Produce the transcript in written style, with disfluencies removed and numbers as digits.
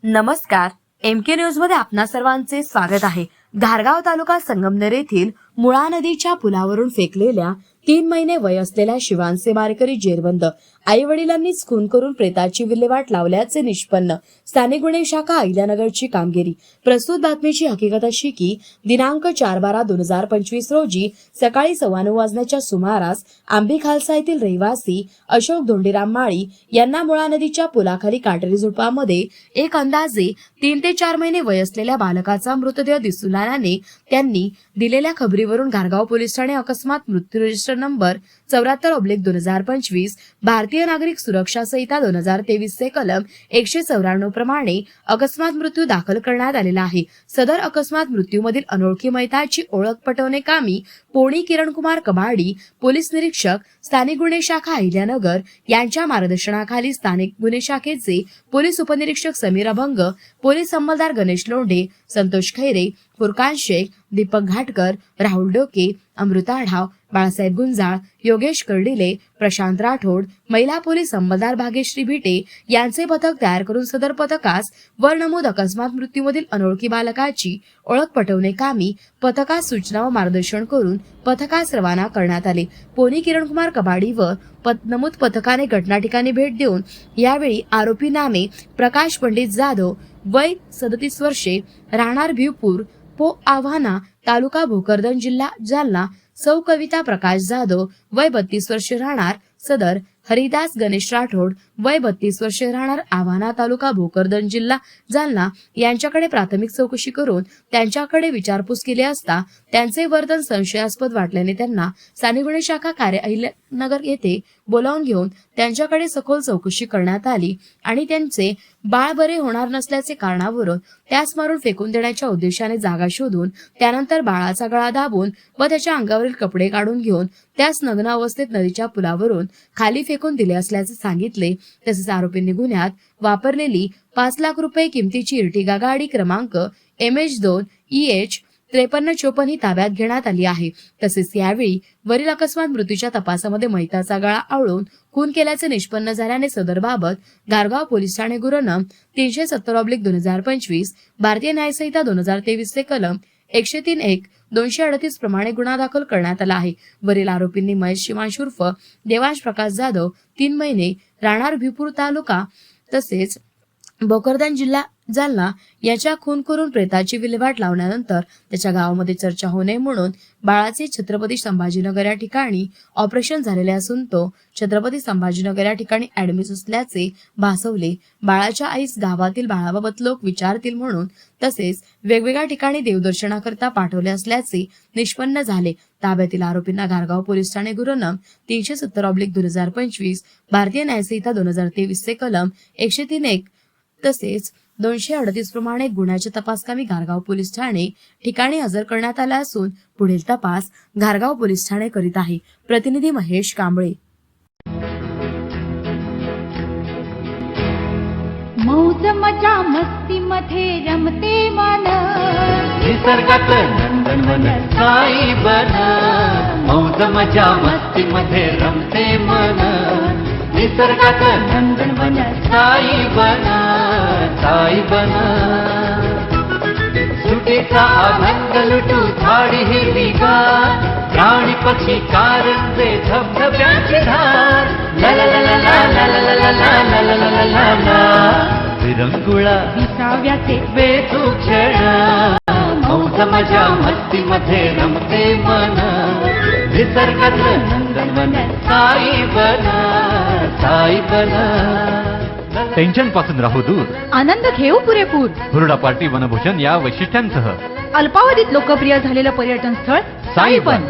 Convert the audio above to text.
नमस्कार, MK news मध्ये आपणा सर्वांचे स्वागत आहे। घारगाव तालुका संगमनेर येथील मुळा नदीच्या पुलावरून फेकलेल्या 3 महिने वय असलेल्या शिवांचे मारेकरी जेरबंद। आई वडिलांनीच खून करून प्रेताची विल्हेवाट लावल्याचे निष्पन्न। स्थानिक गुन्हे शाखा अहिल्यानगरची कामगिरी। प्रस्तुत बातमीची हकीकत अशी की दिनांक 4/12/2025 रोजी सकाळी 9:15 वाजण्याच्या सुमारास आंबी खालसा येथील रहिवासी अशोक धोंडीराम माळी यांना मुळा नदीच्या पुलाखाली काटेरी झुडपामध्ये एक अंदाजे 3 ते 4 महिने वय असलेल्या बालकाचा मृतदेह दिसून आल्याने त्यांनी दिलेल्या खबरीवरून घारगाव पोलीस ठाणे अकस्मात मृत्यू रजिस्टर नंबर 74/2025 भारतीय नागरिक सुरक्षा संहिता 2023 चे कलम 194 प्रमाणे अकस्मात मृत्यू दाखल करण्यात आलेला आहे। सदर अकस्मात मृत्यूमधील अनोळखी मयताची ओळख पटवणे कामी पोणी किरणकुमार कबाडी, पोलीस निरीक्षक, स्थानिक गुन्हे शाखा अहिल्यानगर यांच्या मार्गदर्शनाखाली स्थानिक गुन्हे शाखेचे पोलीस उपनिरीक्षक समीर अभंग, पोलीस अंमलदार गणेश लोंढे, संतोष खैरे, फुरकान शेख, दीपक घाटकर, राहुल डोके, अमृता आढाव, बाळासाहेब गुंजाळ, योगेश कर्डिले, प्रशांत राठोड, महिला पोलीस अंमलदार भाग्यश्री भिटे यांचे पथक तयार करून सदर पथकास वर नमूद अकस्मात मृत्यूमधील अनोळखी बालकाची ओळख पटवणे कामी पथकास सूचना व मार्गदर्शन करून पथकास रवाना करण्यात आले। पोनी किरणकुमार कबाडी व नमूद पथकाने घटना ठिकाणी भेट देऊन यावेळी आरोपी नामे प्रकाश पंडित जाधव वय 37 वर्षे, राहणार भिवपूर, पो आव्हाना, तालुका भोकरदन, जिल्हा जालना, सौ कविता प्रकाश जाधव वय 32 वर्षे, राहणार सदर, हरिदास गणेश राठोड वय 32 वर्षे, राहणार आव्हाना, तालुका भोकरदन, जिल्हा जालना यांच्याकडे प्राथमिक चौकशी करून त्यांच्याकडे विचारपूस केली असता त्यांचे वर्तन संशयास्पद वाटल्याने त्यांना स्थानिक गुन्हे शाखा कार्य अहिल्यानगर येथे बोलावून घेऊन त्यांच्याकडे सखोल चौकशी करण्यात आली आणि त्यांचे बाळ बरे होणार नसल्याचे कारणावरून त्यास मारून फेकून देण्याच्या उद्देशाने जागा शोधून त्यानंतर बाळाचा गळा दाबून व त्याच्या अंगावरील कपडे काढून घेऊन त्यास नग्न अवस्थेत नदीच्या पुलावरून खाली फेकून दिले असल्याचे सांगितले। तसेच आरोपींनी गुन्ह्यात वापरलेली 5 लाख रुपये किमतीची इर्टिगा गाडी क्रमांक MH2 EH 5354 ही ताब्यात घेण्यात आली आहे। तसेच यावेळी वरील अकस्मात मृत्यूच्या तपासामध्ये मयताचा गळा आवळून खून केल्याचे निष्पन्न झाल्याने सदर बाबत घारगाव पोलीस ठाणे गुन्हा नं 370/2025 भारतीय न्याय संहिता 2023 चे कलम 103(1)238 प्रमाणे गुन्हा दाखल करण्यात आला आहे। वरील आरोपींनी महेश शिवांश उर्फ देवांश प्रकाश जाधव 3 महिने, राहणार भिवपूर तालुका तसेच भोकरदन, जिल्हा जालना याच्या खून करून प्रेताची विल्हेवाट लावल्यानंतर त्याच्या गावामध्ये चर्चा होऊ नये म्हणून बाळाचे छत्रपती संभाजीनगर या ठिकाणी ऑपरेशन झालेले असून तो छत्रपती संभाजीनगर या ठिकाणी ऍडमिट असल्याचे भासवले। बाळाच्या आईस गावातील बाळाबाबत लोक विचारतील म्हणून तसेच वेगवेगळ्या ठिकाणी देवदर्शनाकरता पाठवले असल्याचे निष्पन्न झाले। ताब्यातील आरोपींना घारगाव पोलीस ठाणे गुन्हा नं 370/2025 भारतीय न्याय संहिता 2023 चे कलम 103(1) तसेच 238 प्रमाणे गुन्ह्याच्या तपासकामी घारगाव पोलीस ठाणे ठिकाणी हजर करण्यात आला असून पुढील तपास घारगाव पोलीस ठाणे करीत आहे। प्रतिनिधी महेश कांबळे। मौज मजा मस्ती मध्ये रमते मन, निसर्गात नंदनवन साई बन। मौज मजा मस्ती मध्ये रमते मन, निसर्गात नंदनवन साई बन, साई बन। सुटीचा आनंद लुटू झाडी हिरवीगार, प्राणी पक्षी कारंजे धबधब्याची धार, ला ला ला ला ला ला ला ला ला ला ला ला ला, विरंगुळा विसाव्याचे वेचू क्षण। मौज मजा मस्ती मध्ये रमते मन, निसर्गातलं नंदनवन साई बन, साई बन। टेन्शन पासून राहू दूर, आनंद घेऊ पुरेपूर। हुरडा पार्टी वनभोजन या वैशिष्ट्यांसह अल्पावधीत लोकप्रिय झालेलं पर्यटन स्थळ साईबन।